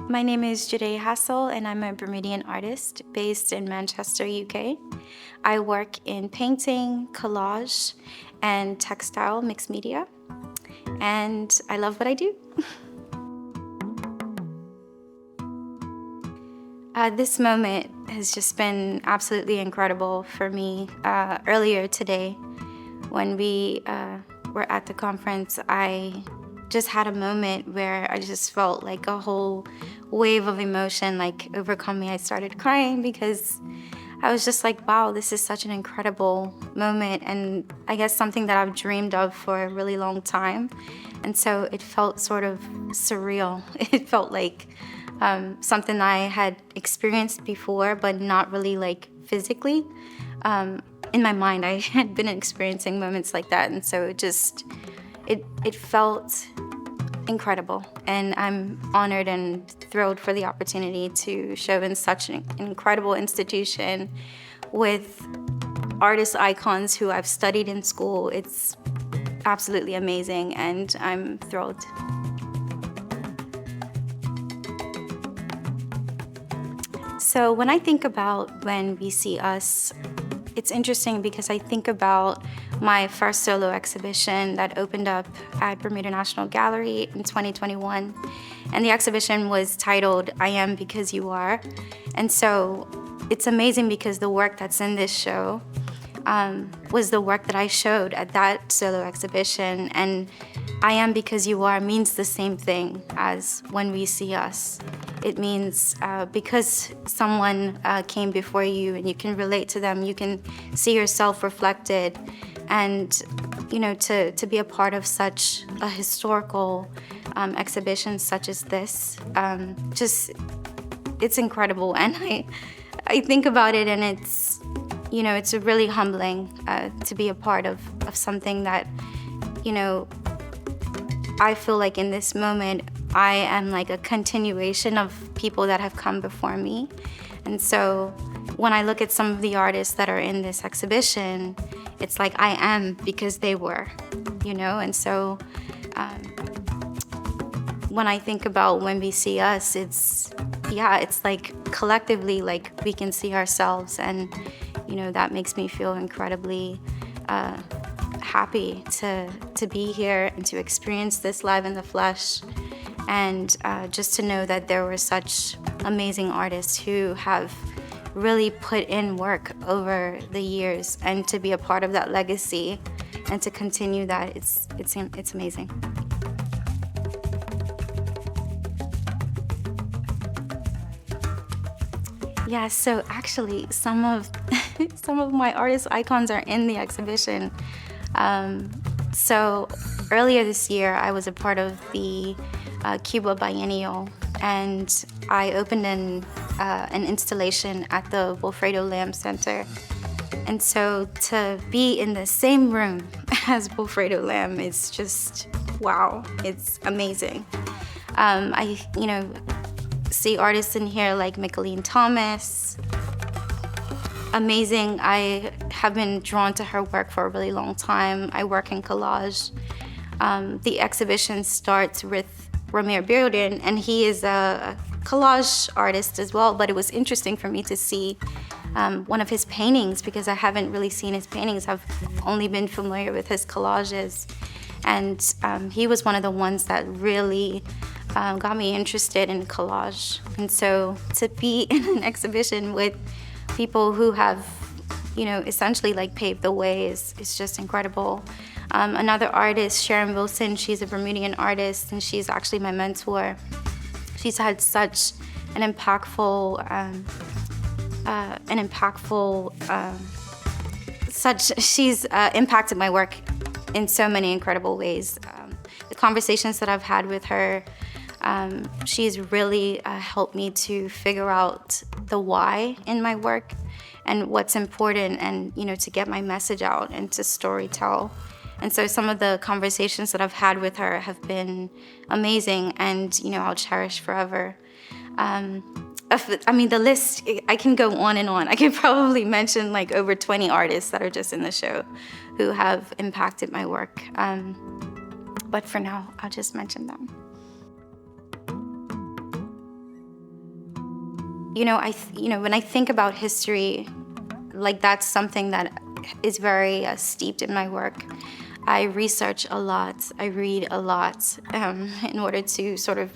My name is Gherdai Hassel, and I'm a Bermudian artist based in Manchester, UK. I work in painting, collage, and textile mixed media, and I love what I do. This moment has just been absolutely incredible for me. Earlier today, when we were at the conference, I just had a moment where I just felt like a whole wave of emotion like overcome me. I started crying because I was just like, wow, this is such an incredible moment, and I guess something that I've dreamed of for a really long time. And so it felt sort of surreal. It felt like something I had experienced before, but not really like physically. In my mind, I had been experiencing moments like that, and so it felt incredible. And I'm honored and thrilled for the opportunity to show in such an incredible institution with artist icons who I've studied in school. It's absolutely amazing, and I'm thrilled. So when I think about When We See Us, it's interesting because I think about my first solo exhibition that opened up at Bermuda National Gallery in 2021. And the exhibition was titled, I Am Because You Are. And so it's amazing because the work that's in this show was the work that I showed at that solo exhibition. And I Am Because You Are means the same thing as When We See Us. It means because someone came before you and you can relate to them, you can see yourself reflected. And, you know, to be a part of such a historical exhibition such as this, it's incredible. And I think about it, and it's, you know, it's really humbling to be a part of something that, you know, I feel like in this moment, I am like a continuation of people that have come before me. And so when I look at some of the artists that are in this exhibition, it's like I am because they were, you know? And so when I think about When We See Us, it's like collectively, like we can see ourselves. And, you know, that makes me feel incredibly happy to be here and to experience this live in the flesh. And just to know that there were such amazing artists who have really put in work over the years, and to be a part of that legacy and to continue that, it's amazing. Yeah, so actually some of my artist icons are in the exhibition. So earlier this year, I was a part of the Cuba Biennial, and I opened an installation at the Wilfredo Lamb Center. And so to be in the same room as Wilfredo Lamb is just, wow, it's amazing. I, you know, see artists in here like Micheline Thomas. Amazing. I have been drawn to her work for a really long time. I work in collage. The exhibition starts with Bermudian, and he is a collage artist as well, but it was interesting for me to see one of his paintings because I haven't really seen his paintings. I've only been familiar with his collages. And he was one of the ones that really got me interested in collage. And so to be in an exhibition with people who have, you know, essentially like paved the way is just incredible. Another artist, Sharon Wilson, she's a Bermudian artist, and she's actually my mentor. She's had such an impactful, she's impacted my work in so many incredible ways. The conversations that I've had with her, she's really helped me to figure out the why in my work and what's important, and, you know, to get my message out and to storytell. And so some of the conversations that I've had with her have been amazing, and, you know, I'll cherish forever. I mean, the list, I can go on and on. I could probably mention like over 20 artists that are just in the show who have impacted my work. But for now, I'll just mention them. when I think about history, like that's something that is very steeped in my work. I research a lot, I read a lot in order to sort of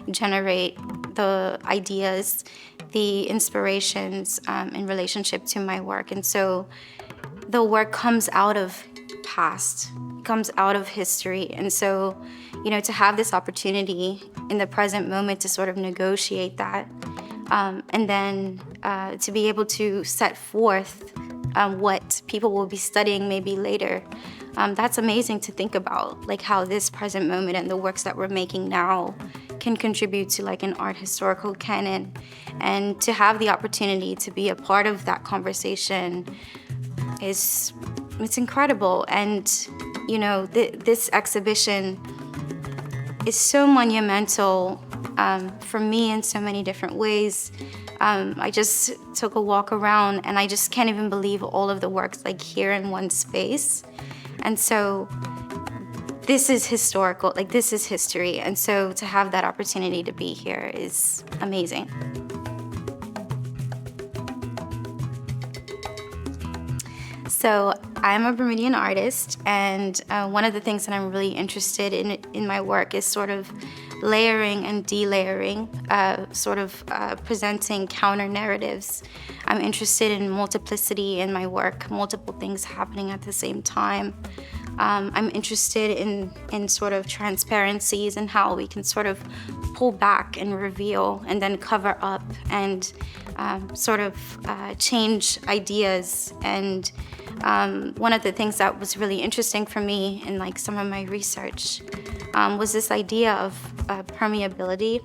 generate the ideas, the inspirations in relationship to my work. And so the work comes out of past, comes out of history. And so, to have this opportunity in the present moment to sort of negotiate that, and then to be able to set forth what people will be studying maybe later, that's amazing to think about, like how this present moment and the works that we're making now can contribute to like an art historical canon. And to have the opportunity to be a part of that conversation it's incredible. And this exhibition is so monumental for me in so many different ways. I just took a walk around and I just can't even believe all of the works like here in one space. And so this is historical, like this is history. And so to have that opportunity to be here is amazing. So I'm a Bermudian artist, and one of the things that I'm really interested in my work is sort of layering and delayering, presenting counter narratives. I'm interested in multiplicity in my work, multiple things happening at the same time. I'm interested in sort of transparencies and how we can sort of pull back and reveal and then cover up and change ideas. And one of the things that was really interesting for me in like some of my research was this idea of permeability.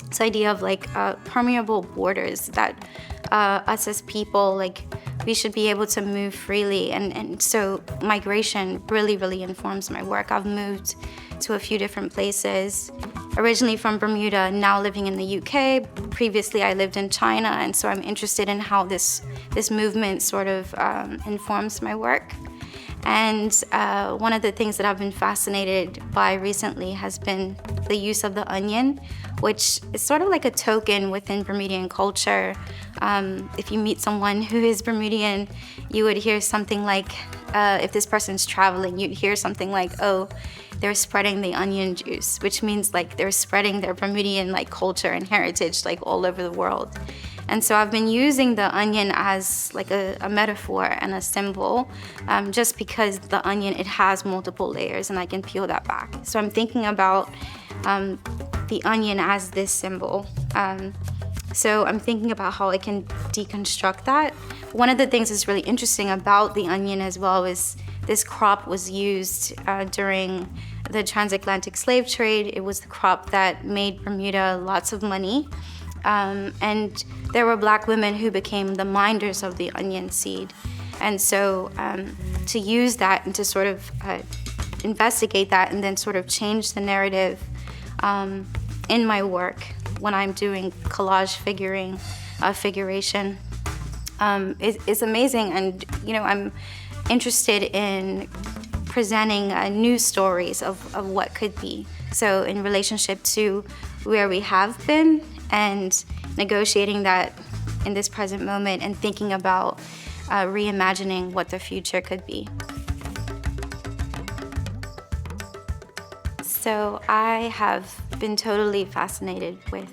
This idea of like permeable borders that us as people, like we should be able to move freely. And so migration really, really informs my work. I've moved to a few different places, originally from Bermuda, now living in the UK. Previously, I lived in China, and so I'm interested in how this movement sort of informs my work. And one of the things that I've been fascinated by recently has been the use of the onion, which is sort of like a token within Bermudian culture. If you meet someone who is Bermudian, you would hear something like, if this person's traveling, you'd hear something like, oh, they're spreading the onion juice, which means like they're spreading their Bermudian like culture and heritage like all over the world. And so I've been using the onion as like a metaphor and a symbol, just because the onion, it has multiple layers and I can peel that back. So I'm thinking about the onion as this symbol. So I'm thinking about how I can deconstruct that. One of the things that's really interesting about the onion as well is this crop was used during the transatlantic slave trade. It was the crop that made Bermuda lots of money. And there were Black women who became the minders of the onion seed. And so to use that and to sort of investigate that and then sort of change the narrative in my work when I'm doing collage figuration is amazing. And I'm interested in presenting new stories of what could be. So in relationship to where we have been and negotiating that in this present moment and thinking about reimagining what the future could be. So I have been totally fascinated with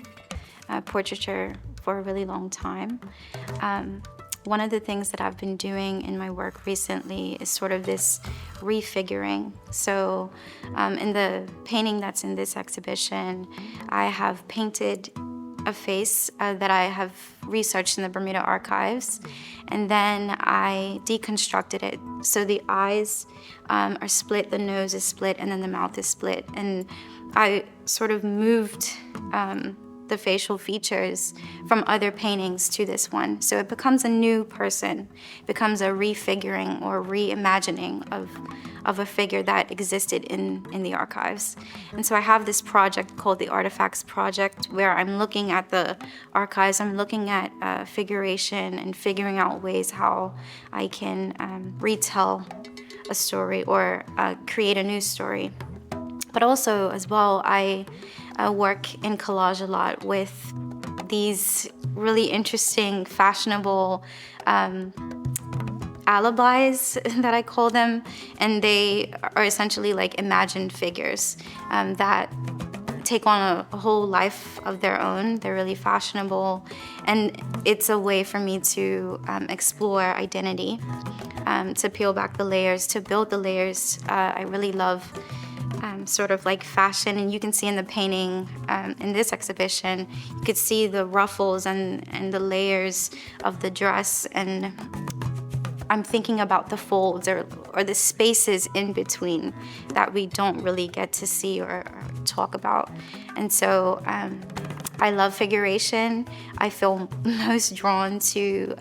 portraiture for a really long time. One of the things that I've been doing in my work recently is sort of this refiguring. So in the painting that's in this exhibition, I have painted a face that I have researched in the Bermuda archives, and then I deconstructed it. So the eyes are split, the nose is split, and then the mouth is split. And I sort of moved the facial features from other paintings to this one. So it becomes a new person, becomes a refiguring or reimagining of a figure that existed in the archives. And so I have this project called the Artifacts Project, where I'm looking at the archives, I'm looking at figuration and figuring out ways how I can retell a story or create a new story. But also as well, I work in collage a lot with these really interesting, fashionable alibis that I call them, and they are essentially like imagined figures that take on a whole life of their own. They're really fashionable, and it's a way for me to explore identity, to peel back the layers, to build the layers. I really love sort of like fashion, and you can see in the painting in this exhibition, you could see the ruffles and the layers of the dress, and I'm thinking about the folds or the spaces in between that we don't really get to see or talk about. And so I love figuration. I feel most drawn to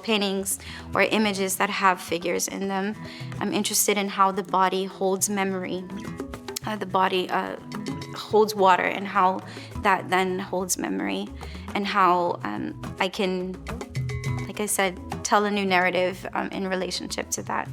paintings or images that have figures in them. I'm interested in how the body holds memory. The body holds water, and how that then holds memory, and how I can, like I said, tell a new narrative in relationship to that.